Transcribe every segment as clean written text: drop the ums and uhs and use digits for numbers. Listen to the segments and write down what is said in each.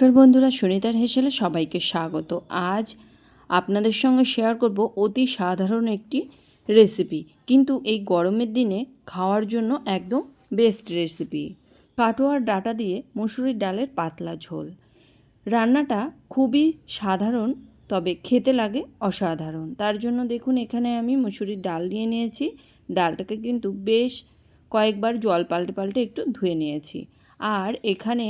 নমস্কার বন্ধুরা, সুনিতার হেসেলে সবাইকে স্বাগত। আজ আপনাদের সঙ্গে শেয়ার করব অতি সাধারণ একটি রেসিপি, কিন্তু এই গরমের দিনে খাওয়ার জন্য একদম বেস্ট রেসিপি। কাটোয়ার ডাঁটা দিয়ে মুসুরির ডালের পাতলা ঝোল। রান্নাটা খুবই সাধারণ, তবে খেতে লাগে অসাধারণ। তার জন্য দেখুন, এখানে আমি মুসুরির ডাল নিয়ে নিয়েছি। ডালটাকে কিন্তু বেশ কয়েকবার জল পাল্টে পাল্টে একটু ধুয়ে নিয়েছি। আর এখানে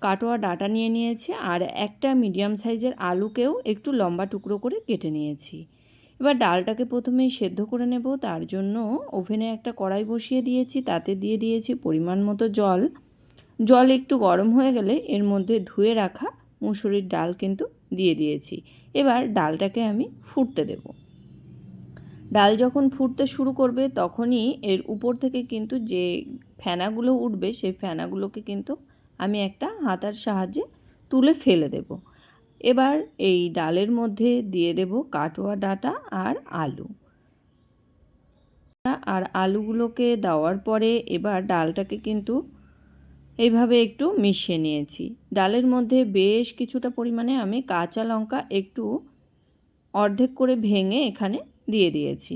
কাটোয়া ডাঁটা নিয়ে নিয়েছি, আর একটা মিডিয়াম সাইজের আলুকেও একটু লম্বা টুকরো করে কেটে নিয়েছি। এবার ডালটাকে প্রথমেই সেদ্ধ করে নেব। তার জন্য ওভেনে একটা কড়াই বসিয়ে দিয়েছি, তাতে দিয়ে দিয়েছি পরিমাণ মতো জল। জল একটু গরম হয়ে গেলে এর মধ্যে ধুয়ে রাখা মুসুরির ডাল কিন্তু দিয়ে দিয়েছি। এবার ডালটাকে আমি ফুটতে দেব। ডাল যখন ফুটতে শুরু করবে তখনই এর উপর থেকে কিন্তু যে ফেনাগুলো উঠবে, সেই ফেনাগুলোকে কিন্তু আমি একটা হাতার সাহায্যে তুলে ফেলে দেব। এবার এই ডালের মধ্যে দিয়ে দেব কাটোয়া ডাঁটা আর আলু। আর আলুগুলোকে দেওয়ার পরে এবার ডালটাকে কিন্তু এইভাবে একটু মিশিয়ে নিয়েছি। ডালের মধ্যে বেশ কিছুটা পরিমাণে আমি কাঁচা লঙ্কা একটু অর্ধেক করে ভেঙে এখানে দিয়ে দিয়েছি।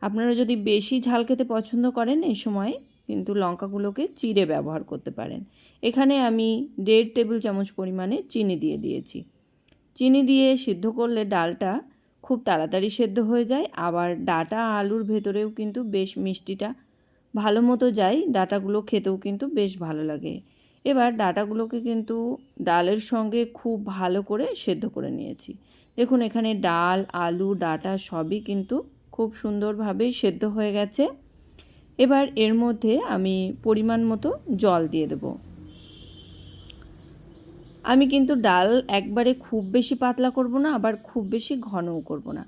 আপনারা যদি বেশি ঝাল খেতে পছন্দ করেন, এই সময় কিন্তু লঙ্কাগুলোকে চিড়ে ব্যবহার করতে পারেন। এখানে আমি 1.5 টেবিল চামচ পরিমাণে চিনি দিয়ে দিয়েছি। চিনি দিয়ে সিদ্ধ করলে ডালটা খুব তাড়াতাড়ি সেদ্ধ হয়ে যায়, আবার ডাঁটা আলুর ভেতরেও কিন্তু বেশ মিষ্টিটা ভালো মতো যায়। ডাঁটাগুলো খেতেও কিন্তু বেশ ভালো লাগে। এবার ডাঁটাগুলোকে কিন্তু ডালের সঙ্গে খুব ভালো করে সেদ্ধ করে নিয়েছি। দেখুন, এখানে ডাল, আলু, ডাঁটা সবই কিন্তু খুব সুন্দরভাবেই সেদ্ধ হয়ে গেছে। এবার এর মধ্যে আমি পরিমাণ মতো জল দিয়ে দেব। আমি কিন্তু ডাল একবারে খুব বেশি পাতলা করব না, আবার খুব বেশি ঘনও করব না।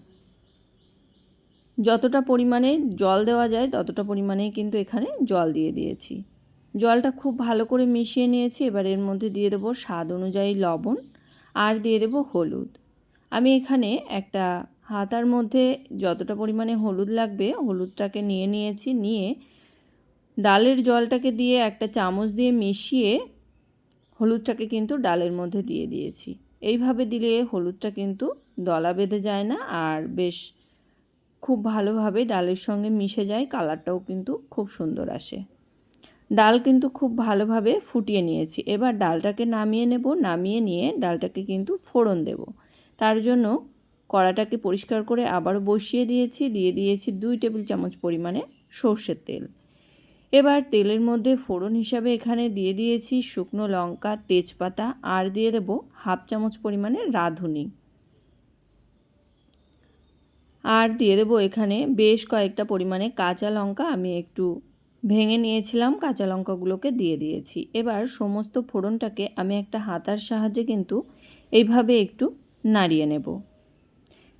যতটা পরিমাণে জল দেওয়া যায় ততটা পরিমাণেই কিন্তু এখানে জল দিয়ে দিয়েছি। জলটা খুব ভালো করে মিশিয়ে নিয়েছি। এবার এর মধ্যে দিয়ে দেবো স্বাদ অনুযায়ী লবণ, আর দিয়ে দেবো হলুদ। আমি এখানে একটা হাতার মধ্যে যতটা পরিমাণে হলুদ লাগবে হলুদটাকে নিয়ে নিয়েছি। নিয়ে ডালের জলটাকে দিয়ে একটা চামচ দিয়ে মিশিয়ে হলুদটাকে কিন্তু ডালের মধ্যে দিয়ে দিয়েছি। এইভাবে দিলে হলুদটা কিন্তু দলা বেঁধে যায় না, আর বেশ খুব ভালোভাবে ডালের সঙ্গে মিশে যায়। কালারটাও কিন্তু খুব সুন্দর আসে। ডাল কিন্তু খুব ভালোভাবে ফুটিয়ে নিয়েছি। এবার ডালটাকে নামিয়ে নেব। নামিয়ে নিয়ে ডালটাকে কিন্তু ফোড়ন দেব। তার জন্য কড়াটাকে পরিষ্কার করে আবার বসিয়ে দিয়েছি। দিয়ে দিয়েছি 2 টেবিল চামচ পরিমাণে সর্ষের তেল। এবার তেলের মধ্যে ফোড়ন হিসাবে এখানে দিয়ে দিয়েছি শুকনো লঙ্কা, তেজপাতা, আর দিয়ে দেব 1/2 চামচ পরিমাণে রাঁধুনি। আর দিয়ে দেবো এখানে বেশ কয়েকটা পরিমাণে কাঁচা লঙ্কা আমি একটু ভেঙে নিয়েছিলাম, কাঁচা লঙ্কাগুলোকে দিয়ে দিয়েছি। এবার সমস্ত ফোড়নটাকে আমি একটা হাতার সাহায্যে কিন্তু এইভাবে একটু নাড়িয়ে নেব।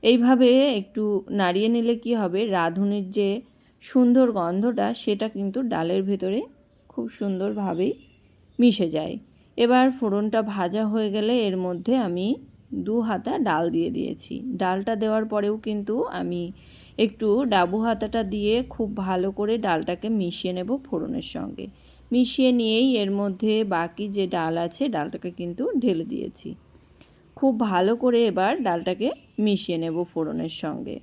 এইভাবে একটু নাড়িয়ে নিলে কি হবে, রাঁধুনির যে সুন্দর গন্ধটা সেটা কিন্তু ডালের ভেতরে খুব সুন্দরভাবেই মিশে যায়। এবার ফোড়নটা ভাজা হয়ে গেলে এর মধ্যে আমি 2 হাতা ডাল দিয়ে দিয়েছি। ডালটা দেওয়ার পরেও কিন্তু আমি একটু ডাবু হাতাটা দিয়ে খুব ভালো করে ডালটাকে মিশিয়ে নেব ফোড়নের সঙ্গে। মিশিয়ে নিয়েই এর মধ্যে বাকি যে ডাল আছে ডালটাকে কিন্তু ঢেলে দিয়েছি। খুব ভালো করে এবার ডালটাকে মিশিয়ে নেব ফোড়নের সঙ্গে।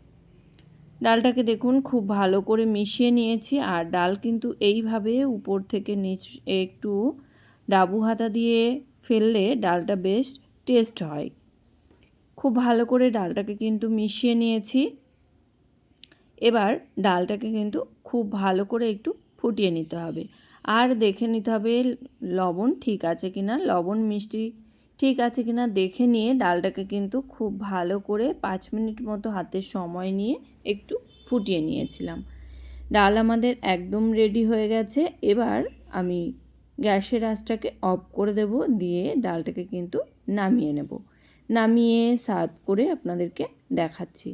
ডালটাকে দেখুন খুব ভালো করে মিশিয়ে নিয়েছি। আর ডাল কিন্তু এইভাবে উপর থেকে নিচ একটু ডাবু হাতা দিয়ে ফেললে ডালটা বেশ টেস্ট হয়। খুব ভালো করে ডালটাকে কিন্তু মিশিয়ে নিয়েছি। এবার ডালটাকে কিন্তু খুব ভালো করে একটু ফুটিয়ে নিতে হবে। আর দেখে নিতে হবে লবণ ঠিক আছে কিনা, লবণ মিষ্টি ঠিক আছে কিনা দেখে নিয়ে ডালটাকে কিন্তু খুব ভালো করে 5 মিনিট মতো হাতে সময় নিয়ে একটু ফুটিয়ে নিয়েছিলাম। ডাল আমাদের একদম রেডি হয়ে গেছে। এবার আমি গ্যাসের আঁচটাকে অফ করে দেব, দিয়ে ডালটাকে কিন্তু নামিয়ে নেব। নামিয়ে সার্ভ করে আপনাদেরকে দেখাচ্ছি।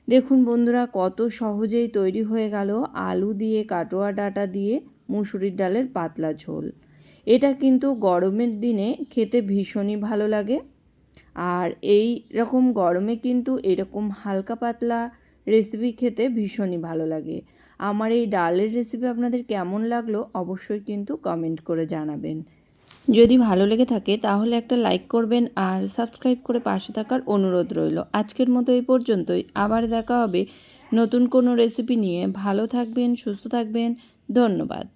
দেখুন বন্ধুরা, কত সহজেই তৈরি হয়ে গেল আলু দিয়ে কাটোয়া ডাঁটা দিয়ে মুসুরির ডালের পাতলা ঝোল। এটা কিন্তু গরমের দিনে খেতে ভীষণই ভালো লাগে। আর এই রকম গরমে কিন্তু এরকম হালকা পাতলা রেসিপি খেতে ভীষণই ভালো লাগে। আমার এই ডালের রেসিপি আপনাদের কেমন লাগলো অবশ্যই কিন্তু কমেন্ট করে জানাবেন। যদি ভালো লেগে থাকে তাহলে একটা লাইক করবেন আর সাবস্ক্রাইব করে পাশে থাকার অনুরোধ রইল। আজকের মতো এই পর্যন্তই। আবার দেখা হবে নতুন কোনো রেসিপি নিয়ে। ভালো থাকবেন, সুস্থ থাকবেন। ধন্যবাদ।